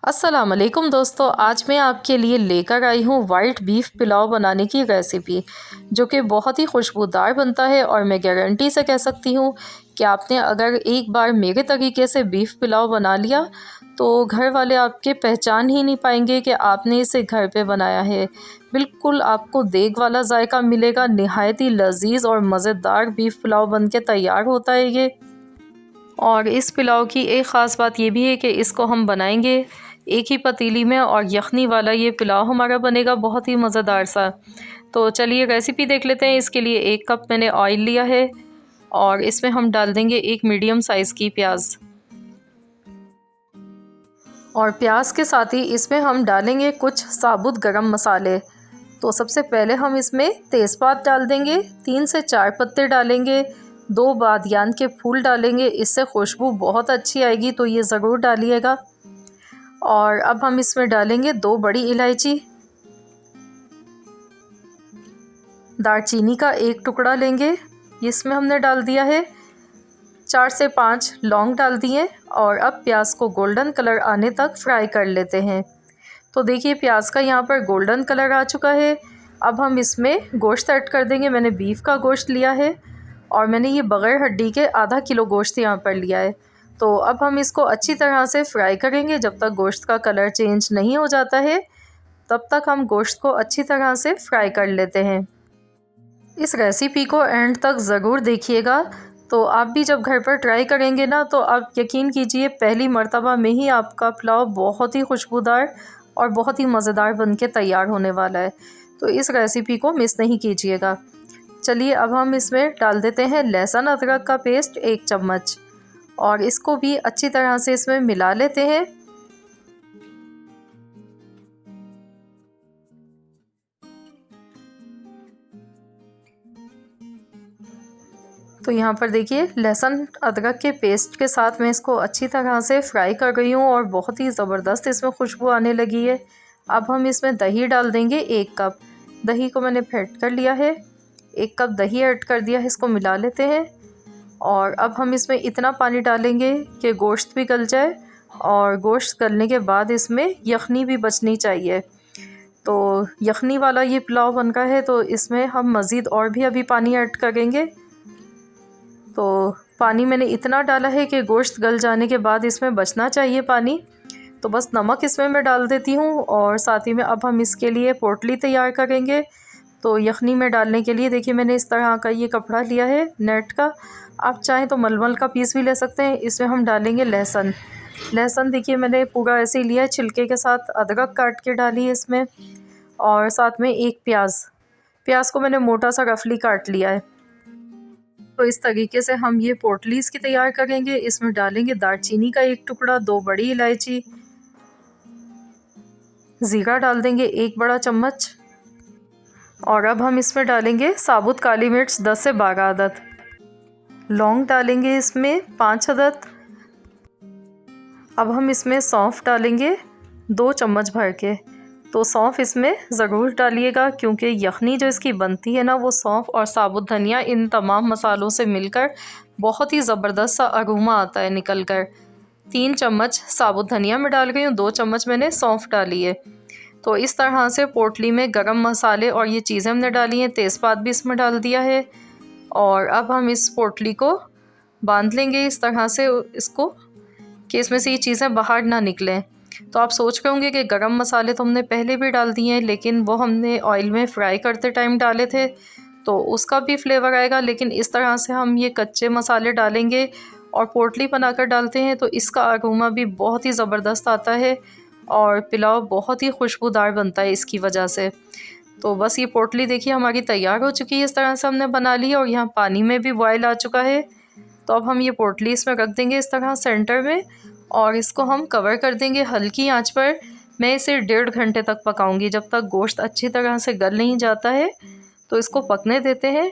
अस्सलाम वालेकुम दोस्तों, आज मैं आपके लिए लेकर आई हूँ वाइट बीफ पुलाव बनाने की रेसिपी जो कि बहुत ही खुशबूदार बनता है। और मैं गारंटी से कह सकती हूँ कि आपने अगर एक बार मेरे तरीके से बीफ पुलाव बना लिया तो घर वाले आपके पहचान ही नहीं पाएंगे कि आपने इसे घर पे बनाया है। बिल्कुल आपको देग वाला जायका मिलेगा। नहायत ही लजीज और मज़ेदार बीफ पुलाव बन के तैयार होता है ये। और इस पुलाव की एक ख़ास बात ये भी है कि इसको हम बनाएंगे एक ही पतीली में, और यखनी वाला ये पुलाव हमारा बनेगा बहुत ही मज़ेदार सा। तो चलिए रेसिपी देख लेते हैं। इसके लिए 1 कप मैंने ऑयल लिया है और इसमें हम डाल देंगे एक मीडियम साइज़ की प्याज। और प्याज के साथ ही इसमें हम डालेंगे कुछ साबुत गरम मसाले। तो सबसे पहले हम इसमें तेज़पात डाल देंगे, 3 से 4 पत्ते डालेंगे, 2 बादियान के फूल डालेंगे। इससे खुशबू बहुत अच्छी आएगी, तो ये ज़रूर डालिएगा। और अब हम इसमें डालेंगे 2 बड़ी इलायची, दालचीनी का 1 टुकड़ा लेंगे, इसमें हमने डाल दिया है। 4 से 5 लौंग डाल दिए। और अब प्याज को गोल्डन कलर आने तक फ्राई कर लेते हैं। तो देखिए प्याज का यहाँ पर गोल्डन कलर आ चुका है। अब हम इसमें गोश्त ऐड कर देंगे। मैंने बीफ का गोश्त लिया है और मैंने ये बग़ैर हड्डी के आधा किलो गोश्त यहाँ पर लिया है। तो अब हम इसको अच्छी तरह से फ्राई करेंगे जब तक गोश्त का कलर चेंज नहीं हो जाता है, तब तक हम गोश्त को अच्छी तरह से फ्राई कर लेते हैं। इस रेसिपी को एंड तक ज़रूर देखिएगा। तो आप भी जब घर पर ट्राई करेंगे ना, तो आप यकीन कीजिए पहली मर्तबा में ही आपका पुलाव बहुत ही खुशबूदार और बहुत ही मज़ेदार बन के तैयार होने वाला है। तो इस रेसिपी को मिस नहीं कीजिएगा। चलिए अब हम इसमें डाल देते हैं लहसुन अदरक का पेस्ट 1 चम्मच, और इसको भी अच्छी तरह से इसमें मिला लेते हैं। तो यहाँ पर देखिए लहसुन अदरक के पेस्ट के साथ मैं इसको अच्छी तरह से फ्राई कर रही हूँ और बहुत ही ज़बरदस्त इसमें खुशबू आने लगी है। अब हम इसमें दही डाल देंगे 1 कप। दही को मैंने फेंट कर लिया है। 1 कप दही ऐड कर दिया है, इसको मिला लेते हैं। और अब हम इसमें इतना पानी डालेंगे कि गोश्त भी गल जाए, और गोश्त गलने के बाद इसमें यखनी भी बचनी चाहिए। तो यखनी वाला ये पुलाव बन रहा है, तो इसमें हम मज़ीद और भी अभी पानी ऐड करेंगे। तो पानी मैंने इतना डाला है कि गोश्त गल जाने के बाद इसमें बचना चाहिए पानी। तो बस नमक इसमें मैं डाल देती हूँ, और साथ ही में अब हम इसके लिए पोटली तैयार करेंगे। तो यखनी में डालने के लिए देखिए मैंने इस तरह का ये कपड़ा लिया है नेट का। आप चाहें तो मलमल का पीस भी ले सकते हैं। इसमें हम डालेंगे लहसुन। लहसुन देखिए मैंने पूरा ऐसे ही लिया है, छिलके के साथ। अदरक काट के डाली है इसमें, और साथ में 1 प्याज को मैंने मोटा सा रफली काट लिया है। तो इस तरीके से हम ये पोटली इसकी तैयार करेंगे। इसमें डालेंगे दालचीनी का 1 टुकड़ा, 2 बड़ी इलायची, ज़ीरा डाल देंगे 1 बड़ा चम्मच। और अब हम इसमें डालेंगे साबुत काली मिर्च 10 से 12 अदद। लौंग डालेंगे इसमें 5 अदद। अब हम इसमें सौंफ डालेंगे 2 चम्मच भर के। तो सौंफ इसमें ज़रूर डालिएगा, क्योंकि यखनी जो इसकी बनती है ना, वो सौंफ और साबुत धनिया इन तमाम मसालों से मिलकर बहुत ही ज़बरदस्त सा अरोमा आता है निकल कर। 3 चम्मच साबुत धनिया में डाल गई हूँ, 2 चम्मच मैंने सौंफ डाली है। तो इस तरह से पोटली में गरम मसाले और ये चीज़ें हमने डाली हैं। तेज़पात भी इसमें डाल दिया है। और अब हम इस पोटली को बांध लेंगे इस तरह से इसको, कि इसमें से ये चीज़ें बाहर ना निकलें। तो आप सोच रहे होंगे कि गरम मसाले तो हमने पहले भी डाल दिए हैं, लेकिन वो हमने ऑयल में फ्राई करते टाइम डाले थे, तो उसका भी फ्लेवर आएगा। लेकिन इस तरह से हम ये कच्चे मसाले डालेंगे और पोटली बनाकर डालते हैं, तो इसका अरोमा भी बहुत ही ज़बरदस्त आता है और पुलाव बहुत ही खुशबूदार बनता है इसकी वजह से। तो बस ये पोटली देखिए हमारी तैयार हो चुकी है। इस तरह से हमने बना ली है, और यहाँ पानी में भी बॉयल आ चुका है। तो अब हम ये पोटली इसमें रख देंगे इस तरह सेंटर में, और इसको हम कवर कर देंगे हल्की आंच पर। मैं इसे 1.5 घंटे तक पकाऊंगी, जब तक गोश्त अच्छी तरह से गल नहीं जाता है। तो इसको पकने देते हैं।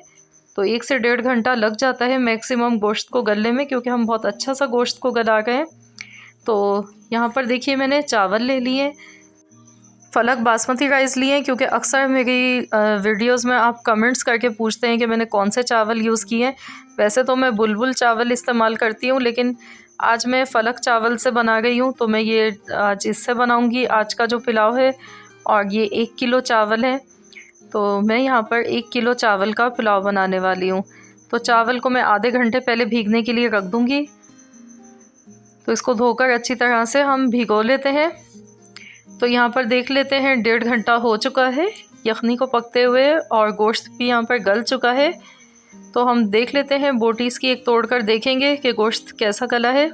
तो 1 से 1.5 घंटा लग जाता है मैक्सिमम गोश्त को गलने में, क्योंकि हम बहुत अच्छा सा गोश्त को गला गए हैं। तो यहाँ पर देखिए मैंने चावल ले लिए, फलक बासमती राइस लिए हैं, क्योंकि अक्सर मेरी वीडियोस में आप कमेंट्स करके पूछते हैं कि मैंने कौन से चावल यूज़ किए हैं। वैसे तो मैं बुलबुल चावल इस्तेमाल करती हूँ, लेकिन आज मैं फलक चावल से बना रही हूँ, तो मैं ये आज इससे बनाऊँगी आज का जो पुलाव है। और ये 1 किलो चावल है, तो मैं यहाँ पर 1 किलो चावल का पुलाव बनाने वाली हूँ। तो चावल को मैं आधे घंटे पहले भीगने के लिए रख दूँगी। तो इसको धोकर अच्छी तरह से हम भिगो लेते हैं। तो यहाँ पर देख लेते हैं 1.5 घंटा हो चुका है यखनी को पकते हुए, और गोश्त भी यहाँ पर गल चुका है। तो हम देख लेते हैं, बोटी इसकी एक तोड़कर देखेंगे कि गोश्त कैसा गला है।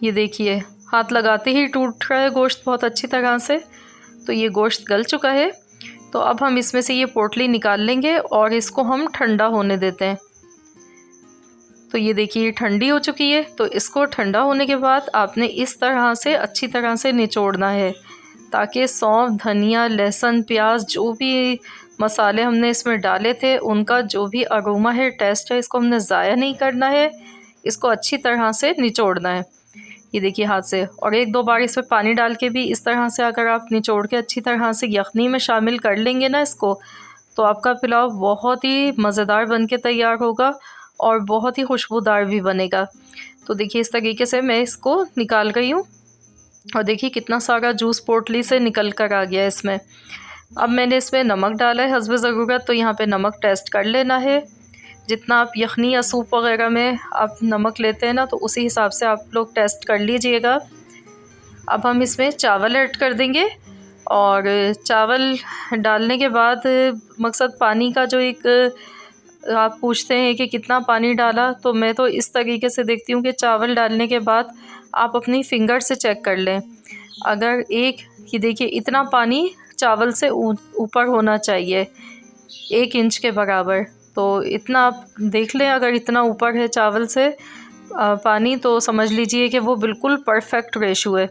ये देखिए, हाथ लगाते ही टूट रहा है गोश्त बहुत अच्छी तरह से। तो ये गोश्त गल चुका है। तो अब हम इसमें से ये पोटली निकाल लेंगे और इसको हम ठंडा होने देते हैं। तो ये देखिए ठंडी हो चुकी है। तो इसको ठंडा होने के बाद आपने इस तरह से अच्छी तरह से निचोड़ना है, ताकि सौंफ, धनिया, लहसुन, प्याज, जो भी मसाले हमने इसमें डाले थे उनका जो भी अरोमा है, टेस्ट है, इसको हमने ज़ाया नहीं करना है। इसको अच्छी तरह से निचोड़ना है। ये देखिए हाथ से, और 1-2 बार इसमें पानी डाल के भी इस तरह से अगर आप निचोड़ के अच्छी तरह से यखनी में शामिल कर लेंगे ना इसको, तो आपका पुलाव बहुत ही मज़ेदार बन के तैयार होगा और बहुत ही खुशबूदार भी बनेगा। तो देखिए इस तरीके से मैं इसको निकाल गई हूँ, और देखिए कितना सारा जूस पोटली से निकल कर आ गया इसमें। अब मैंने इसमें नमक डाला है हस्ब ज़रूरत। तो यहाँ पे नमक टेस्ट कर लेना है। जितना आप यखनी या सूप वगैरह में आप नमक लेते हैं ना, तो उसी हिसाब से आप लोग टेस्ट कर लीजिएगा। अब हम इसमें चावल ऐड कर देंगे, और चावल डालने के बाद मकसद पानी का जो एक आप पूछते हैं कि कितना पानी डाला, तो मैं तो इस तरीके से देखती हूँ कि चावल डालने के बाद आप अपनी फिंगर से चेक कर लें। अगर ये देखिए इतना पानी चावल से ऊपर होना चाहिए, 1 इंच के बराबर। तो इतना आप देख लें, अगर इतना ऊपर है चावल से पानी, तो समझ लीजिए कि वो बिल्कुल परफेक्ट रेशो है।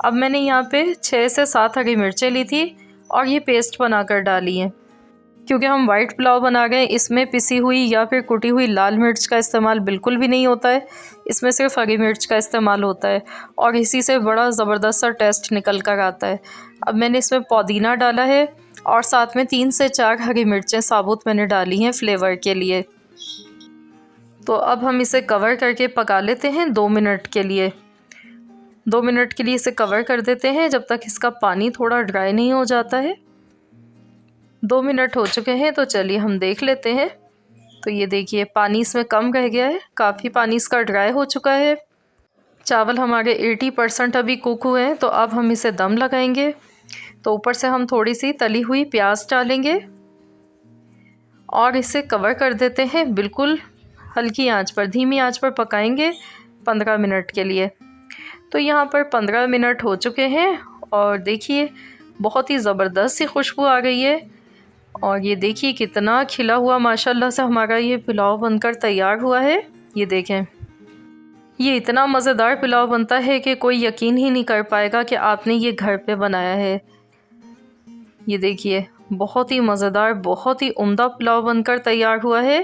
अब मैंने यहाँ पे 6 से 7 हरी मिर्चें ली थी और ये पेस्ट बनाकर डाली है। क्योंकि हम वाइट पुलाव बना गए, इसमें पिसी हुई या फिर कुटी हुई लाल मिर्च का इस्तेमाल बिल्कुल भी नहीं होता है। इसमें सिर्फ हरी मिर्च का इस्तेमाल होता है, और इसी से बड़ा ज़बरदस्त सा टेस्ट निकल कर आता है। अब मैंने इसमें पुदीना डाला है, और साथ में 3 से 4 हरी मिर्चें साबुत मैंने डाली हैं फ्लेवर के लिए। तो अब हम इसे कवर करके पका लेते हैं 2 मिनट के लिए। 2 मिनट के लिए इसे कवर कर देते हैं, जब तक इसका पानी थोड़ा ड्राई नहीं हो जाता है। 2 मिनट हो चुके हैं, तो चलिए हम देख लेते हैं। तो ये देखिए पानी इसमें कम रह गया है, काफ़ी पानी इसका ड्राई हो चुका है। चावल हमारे 80% अभी कुक हुए हैं। तो अब हम इसे दम लगाएंगे। तो ऊपर से हम थोड़ी सी तली हुई प्याज डालेंगे, और इसे कवर कर देते हैं। बिल्कुल हल्की आंच पर, धीमी आंच पर पकाएंगे 15 मिनट के लिए। तो यहाँ पर 15 मिनट हो चुके हैं, और देखिए बहुत ही ज़बरदस्त सी खुशबू आ गई है। और ये देखिए कितना खिला हुआ माशाल्लाह से हमारा ये पुलाव बनकर तैयार हुआ है। ये देखें, ये इतना मज़ेदार पुलाव बनता है कि कोई यकीन ही नहीं कर पाएगा कि आपने ये घर पे बनाया है। ये देखिए बहुत ही मज़ेदार, बहुत ही उम्दा पुलाव बनकर तैयार हुआ है।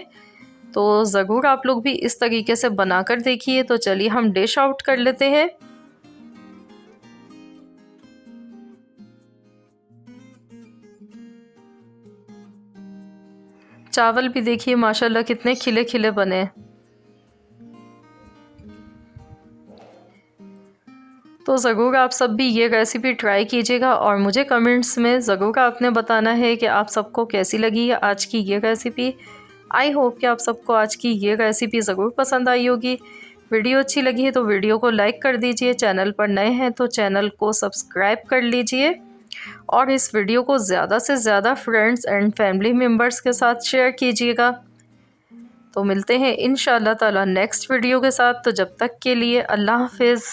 तो ज़रूर आप लोग भी इस तरीके से बनाकर देखिए। तो चलिए हम डिश आउट कर लेते हैं। चावल भी देखिए माशाल्लाह कितने खिले खिले बने। तो ज़रूर आप सब भी ये रेसिपी ट्राई कीजिएगा, और मुझे कमेंट्स में ज़रूर आपने बताना है कि आप सबको कैसी लगी आज की ये रेसिपी। आई होप कि आप सबको आज की ये रेसिपी ज़रूर पसंद आई होगी। वीडियो अच्छी लगी है तो वीडियो को लाइक कर दीजिए, चैनल पर नए हैं तो चैनल को सब्सक्राइब कर लीजिए, और इस वीडियो को ज़्यादा से ज़्यादा फ्रेंड्स एंड फैमिली मेम्बर्स के साथ शेयर कीजिएगा। तो मिलते हैं इंशाअल्लाह ताला नेक्स्ट वीडियो के साथ। तो जब तक के लिए अल्लाह हाफिज़।